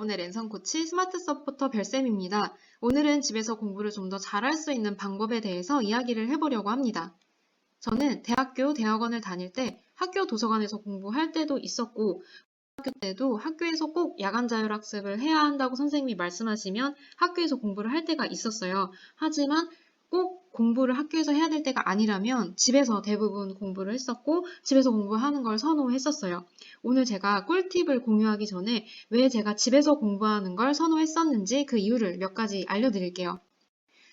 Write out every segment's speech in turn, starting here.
여러분의 랜선 코치 스마트 서포터 별쌤입니다. 오늘은 집에서 공부를 좀 더 잘할 수 있는 방법에 대해서 이야기를 해보려고 합니다. 저는 대학교, 대학원을 다닐 때 학교 도서관에서 공부할 때도 있었고, 학교 때도 학교에서 꼭 야간 자율학습을 해야 한다고 선생님이 말씀하시면 학교에서 공부를 할 때가 있었어요. 하지만 꼭 공부를 학교에서 해야 될 때가 아니라면 집에서 대부분 공부를 했었고 집에서 공부하는 걸 선호했었어요. 오늘 제가 꿀팁을 공유하기 전에 왜 제가 집에서 공부하는 걸 선호했었는지 그 이유를 몇 가지 알려드릴게요.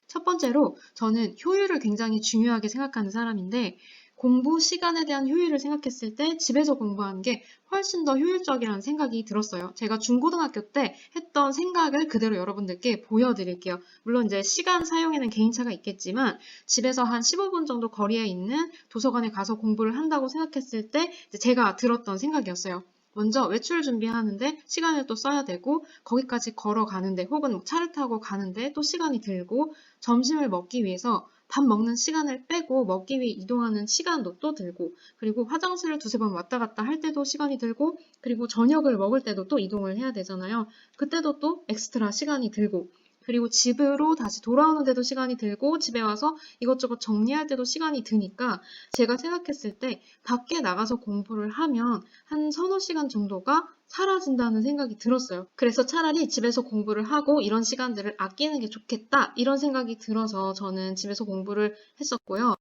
첫 번째로 저는 효율을 굉장히 중요하게 생각하는 사람인데 공부 시간에 대한 효율을 생각했을 때 집에서 공부하는 게 훨씬 더 효율적이라는 생각이 들었어요. 제가 중고등학교 때 했던 생각을 그대로 여러분들께 보여드릴게요. 물론 이제 시간 사용에는 개인차가 있겠지만 집에서 한 15분 정도 거리에 있는 도서관에 가서 공부를 한다고 생각했을 때 제가 들었던 생각이었어요. 먼저 외출 준비하는데 시간을 또 써야 되고 거기까지 걸어가는데 혹은 차를 타고 가는데 또 시간이 들고 점심을 먹기 위해서 밥 먹는 시간을 빼고 먹기 위해 이동하는 시간도 또 들고 그리고 화장실을 두세 번 왔다 갔다 할 때도 시간이 들고 그리고 저녁을 먹을 때도 또 이동을 해야 되잖아요. 그때도 또 엑스트라 시간이 들고 그리고 집으로 다시 돌아오는데도 시간이 들고 집에 와서 이것저것 정리할 때도 시간이 드니까 제가 생각했을 때 밖에 나가서 공부를 하면 한 서너 시간 정도가 사라진다는 생각이 들었어요. 그래서 차라리 집에서 공부를 하고 이런 시간들을 아끼는 게 좋겠다 이런 생각이 들어서 저는 집에서 공부를 했었고요.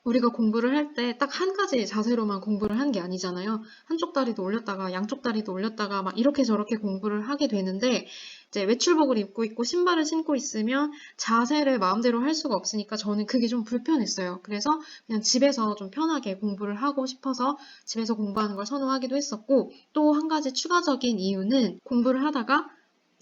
우리가 공부를 할 때 딱 한 가지 자세로만 공부를 하는 게 아니잖아요. 한쪽 다리도 올렸다가 양쪽 다리도 올렸다가 막 이렇게 저렇게 공부를 하게 되는데 이제 외출복을 입고 있고 신발을 신고 있으면 자세를 마음대로 할 수가 없으니까 저는 그게 좀 불편했어요. 그래서 그냥 집에서 좀 편하게 공부를 하고 싶어서 집에서 공부하는 걸 선호하기도 했었고 또 한 가지 추가적인 이유는 공부를 하다가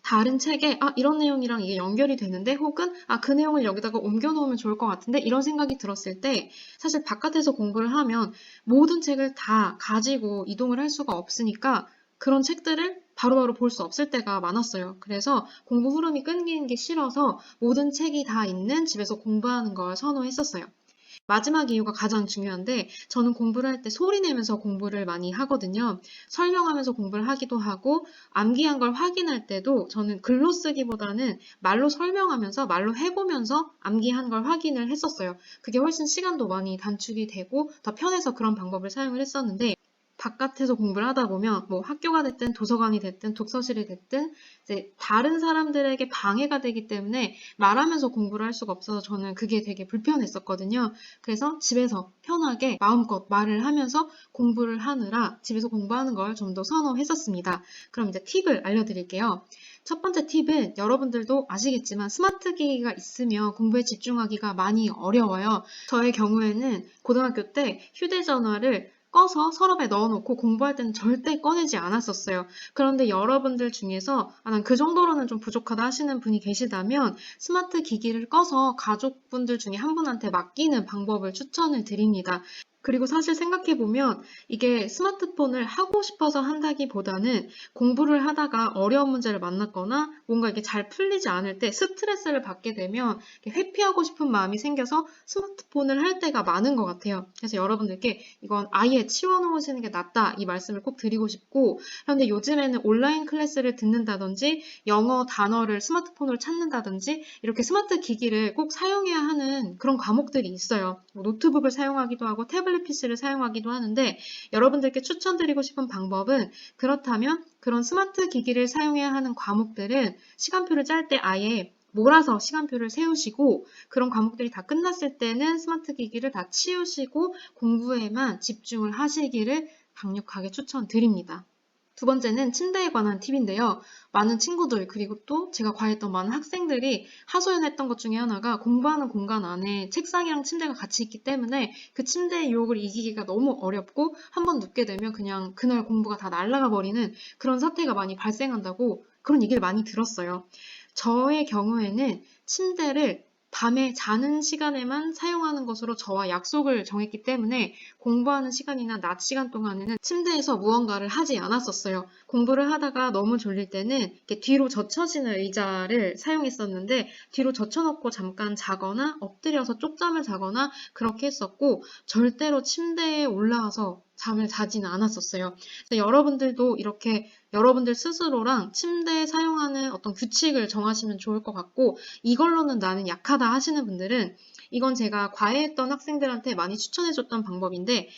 다른 책에 이런 내용이랑 이게 연결이 되는데 혹은 그 내용을 여기다가 옮겨 놓으면 좋을 것 같은데 이런 생각이 들었을 때 사실 바깥에서 공부를 하면 모든 책을 다 가지고 이동을 할 수가 없으니까 그런 책들을 바로바로 볼 수 없을 때가 많았어요. 그래서 공부 흐름이 끊기는 게 싫어서 모든 책이 다 있는 집에서 공부하는 걸 선호했었어요. 마지막 이유가 가장 중요한데 저는 공부를 할 때 소리 내면서 공부를 많이 하거든요. 설명하면서 공부를 하기도 하고 암기한 걸 확인할 때도 저는 글로 쓰기보다는 말로 설명하면서 말로 해보면서 암기한 걸 확인을 했었어요. 그게 훨씬 시간도 많이 단축이 되고 더 편해서 그런 방법을 사용을 했었는데 바깥에서 공부를 하다 보면 뭐 학교가 됐든 도서관이 됐든 독서실이 됐든 이제 다른 사람들에게 방해가 되기 때문에 말하면서 공부를 할 수가 없어서 저는 그게 되게 불편했었거든요. 그래서 집에서 편하게 마음껏 말을 하면서 공부를 하느라 집에서 공부하는 걸 좀 더 선호했었습니다. 그럼 이제 팁을 알려드릴게요. 첫 번째 팁은 여러분들도 아시겠지만 스마트 기기가 있으면 공부에 집중하기가 많이 어려워요. 저의 경우에는 고등학교 때 휴대전화를 꺼서 서랍에 넣어놓고 공부할 때는 절대 꺼내지 않았었어요. 그런데 여러분들 중에서 난 그 정도로는 좀 부족하다 하시는 분이 계시다면 스마트 기기를 꺼서 가족분들 중에 한 분한테 맡기는 방법을 추천을 드립니다. 그리고 사실 생각해보면 이게 스마트폰을 하고 싶어서 한다기보다는 공부를 하다가 어려운 문제를 만났거나 뭔가 이게 잘 풀리지 않을 때 스트레스를 받게 되면 회피하고 싶은 마음이 생겨서 스마트폰을 할 때가 많은 것 같아요. 그래서 여러분들께 이건 아예 치워놓으시는 게 낫다 이 말씀을 꼭 드리고 싶고 그런데 요즘에는 온라인 클래스를 듣는다든지 영어 단어를 스마트폰으로 찾는다든지 이렇게 스마트 기기를 꼭 사용해야 하는 그런 과목들이 있어요. 노트북을 사용하기도 하고 태블릿 PC를 사용하기도 하는데 여러분들께 추천드리고 싶은 방법은 그렇다면 그런 스마트 기기를 사용해야 하는 과목들은 시간표를 짤 때 아예 몰아서 시간표를 세우시고 그런 과목들이 다 끝났을 때는 스마트 기기를 다 치우시고 공부에만 집중을 하시기를 강력하게 추천드립니다. 두 번째는 침대에 관한 팁인데요. 많은 친구들 그리고 또 제가 과했던 많은 학생들이 하소연했던 것 중에 하나가 공부하는 공간 안에 책상이랑 침대가 같이 있기 때문에 그 침대의 유혹을 이기기가 너무 어렵고 한번 눕게 되면 그냥 그날 공부가 다 날아가 버리는 그런 사태가 많이 발생한다고 그런 얘기를 많이 들었어요. 저의 경우에는 침대를 밤에 자는 시간에만 사용하는 것으로 저와 약속을 정했기 때문에 공부하는 시간이나 낮 시간 동안에는 침대에서 무언가를 하지 않았었어요. 공부를 하다가 너무 졸릴 때는 이렇게 뒤로 젖혀지는 의자를 사용했었는데 뒤로 젖혀놓고 잠깐 자거나 엎드려서 쪽잠을 자거나 그렇게 했었고 절대로 침대에 올라와서 잠을 자지는 않았었어요. 그래서 여러분들도 이렇게 여러분들 스스로랑 침대에 사용하는 어떤 규칙을 정하시면 좋을 것 같고, 이걸로는 나는 약하다 하시는 분들은 이건 제가 과외했던 학생들한테 많이 추천해줬던 방법인데,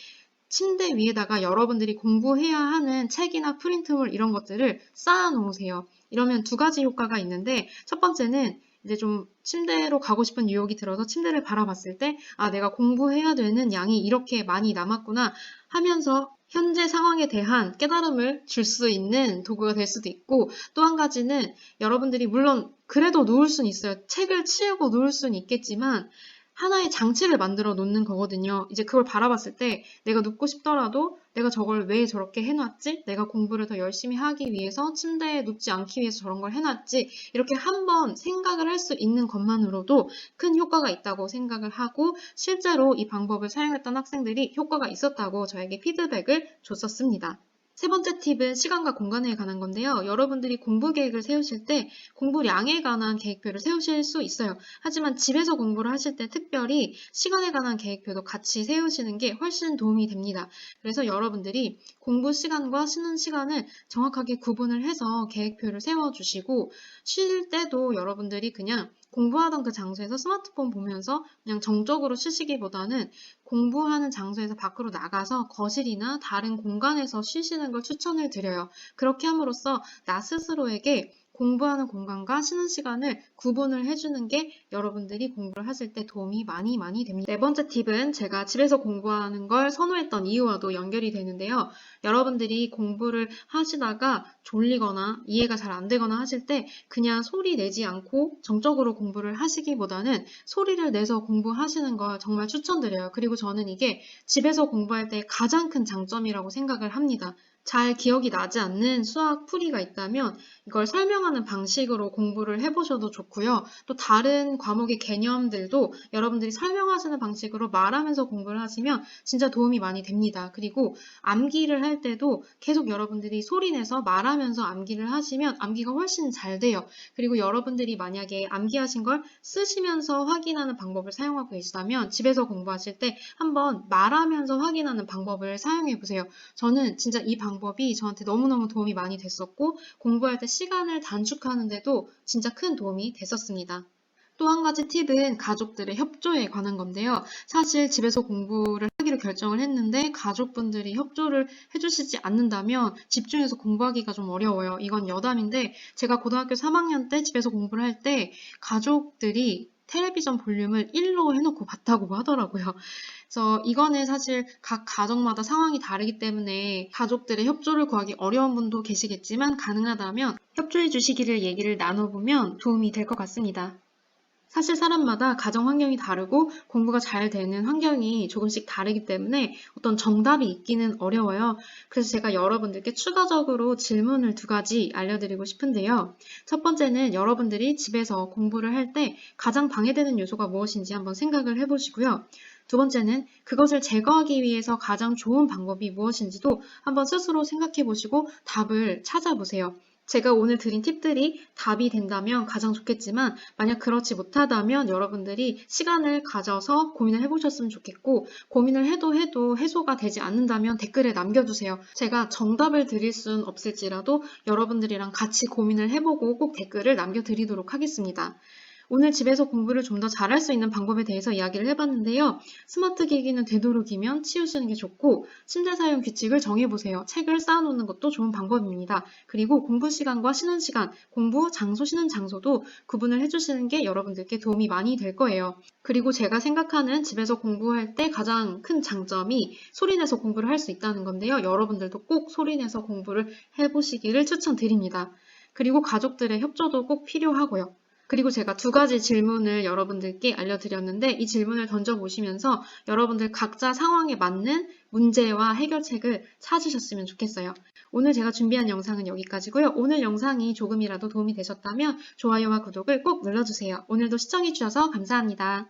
침대 위에다가 여러분들이 공부해야 하는 책이나 프린트물 이런 것들을 쌓아 놓으세요. 이러면 두 가지 효과가 있는데, 첫 번째는 이제 좀 침대로 가고 싶은 유혹이 들어서 침대를 바라봤을 때, 아, 내가 공부해야 되는 양이 이렇게 많이 남았구나 하면서 현재 상황에 대한 깨달음을 줄 수 있는 도구가 될 수도 있고, 또 한 가지는 여러분들이 물론 그래도 놓을 수는 있어요. 책을 치우고 놓을 수는 있겠지만 하나의 장치를 만들어 놓는 거거든요. 이제 그걸 바라봤을 때 내가 눕고 싶더라도 내가 저걸 왜 저렇게 해놨지? 내가 공부를 더 열심히 하기 위해서 침대에 눕지 않기 위해서 저런 걸 해놨지? 이렇게 한번 생각을 할 수 있는 것만으로도 큰 효과가 있다고 생각을 하고, 실제로 이 방법을 사용했던 학생들이 효과가 있었다고 저에게 피드백을 줬었습니다. 세 번째 팁은 시간과 공간에 관한 건데요. 여러분들이 공부 계획을 세우실 때 공부량에 관한 계획표를 세우실 수 있어요. 하지만 집에서 공부를 하실 때 특별히 시간에 관한 계획표도 같이 세우시는 게 훨씬 도움이 됩니다. 그래서 여러분들이 공부 시간과 쉬는 시간을 정확하게 구분을 해서 계획표를 세워주시고, 쉴 때도 여러분들이 그냥 공부하던 그 장소에서 스마트폰 보면서 그냥 정적으로 쉬시기보다는 공부하는 장소에서 밖으로 나가서 거실이나 다른 공간에서 쉬시는 걸 추천을 드려요. 그렇게 함으로써 나 스스로에게 공부하는 공간과 쉬는 시간을 구분을 해주는 게 여러분들이 공부를 하실 때 도움이 많이 됩니다. 네 번째 팁은 제가 집에서 공부하는 걸 선호했던 이유와도 연결이 되는데요. 여러분들이 공부를 하시다가 졸리거나 이해가 잘 안 되거나 하실 때 그냥 소리 내지 않고 정적으로 공부를 하시기보다는 소리를 내서 공부하시는 걸 정말 추천드려요. 그리고 저는 이게 집에서 공부할 때 가장 큰 장점이라고 생각을 합니다. 잘 기억이 나지 않는 수학 풀이가 있다면 이걸 설명하는 방식으로 공부를 해보셔도 좋고요. 또 다른 과목의 개념들도 여러분들이 설명하시는 방식으로 말하면서 공부를 하시면 진짜 도움이 많이 됩니다. 그리고 암기를 할 때도 계속 여러분들이 소리내서 말하면서 암기를 하시면 암기가 훨씬 잘 돼요. 그리고 여러분들이 만약에 암기하신 걸 쓰시면서 확인하는 방법을 사용하고 계시다면 집에서 공부하실 때 한번 말하면서 확인하는 방법을 사용해 보세요. 저는 진짜 이 방법이 저한테 너무너무 도움이 많이 됐었고, 공부할 때 시간을 단축하는데도 진짜 큰 도움이 됐었습니다. 또 한 가지 팁은 가족들의 협조에 관한 건데요. 사실 집에서 공부를 하기로 결정을 했는데 가족분들이 협조를 해주시지 않는다면 집중해서 공부하기가 좀 어려워요. 이건 여담인데, 제가 고등학교 3학년 때 집에서 공부를 할 때 가족들이 텔레비전 볼륨을 1로 해놓고 봤다고 하더라고요. 그래서 이거는 사실 각 가정마다 상황이 다르기 때문에 가족들의 협조를 구하기 어려운 분도 계시겠지만, 가능하다면 협조해 주시기를 얘기를 나눠보면 도움이 될 것 같습니다. 사실 사람마다 가정 환경이 다르고 공부가 잘 되는 환경이 조금씩 다르기 때문에 어떤 정답이 있기는 어려워요. 그래서 제가 여러분들께 추가적으로 질문을 두 가지 알려드리고 싶은데요. 첫 번째는 여러분들이 집에서 공부를 할 때 가장 방해되는 요소가 무엇인지 한번 생각을 해보시고요. 두 번째는 그것을 제거하기 위해서 가장 좋은 방법이 무엇인지도 한번 스스로 생각해 보시고 답을 찾아보세요. 제가 오늘 드린 팁들이 답이 된다면 가장 좋겠지만, 만약 그렇지 못하다면 여러분들이 시간을 가져서 고민을 해보셨으면 좋겠고, 고민을 해도 해소가 되지 않는다면 댓글에 남겨주세요. 제가 정답을 드릴 순 없을지라도 여러분들이랑 같이 고민을 해보고 꼭 댓글을 남겨드리도록 하겠습니다. 오늘 집에서 공부를 좀 더 잘할 수 있는 방법에 대해서 이야기를 해봤는데요. 스마트 기기는 되도록이면 치우시는 게 좋고, 침대 사용 규칙을 정해보세요. 책을 쌓아놓는 것도 좋은 방법입니다. 그리고 공부 시간과 쉬는 시간, 공부 장소, 쉬는 장소도 구분을 해주시는 게 여러분들께 도움이 많이 될 거예요. 그리고 제가 생각하는 집에서 공부할 때 가장 큰 장점이 소리내서 공부를 할 수 있다는 건데요. 여러분들도 꼭 소리내서 공부를 해보시기를 추천드립니다. 그리고 가족들의 협조도 꼭 필요하고요. 그리고 제가 두 가지 질문을 여러분들께 알려드렸는데, 이 질문을 던져보시면서 여러분들 각자 상황에 맞는 문제와 해결책을 찾으셨으면 좋겠어요. 오늘 제가 준비한 영상은 여기까지고요. 오늘 영상이 조금이라도 도움이 되셨다면 좋아요와 구독을 꼭 눌러주세요. 오늘도 시청해주셔서 감사합니다.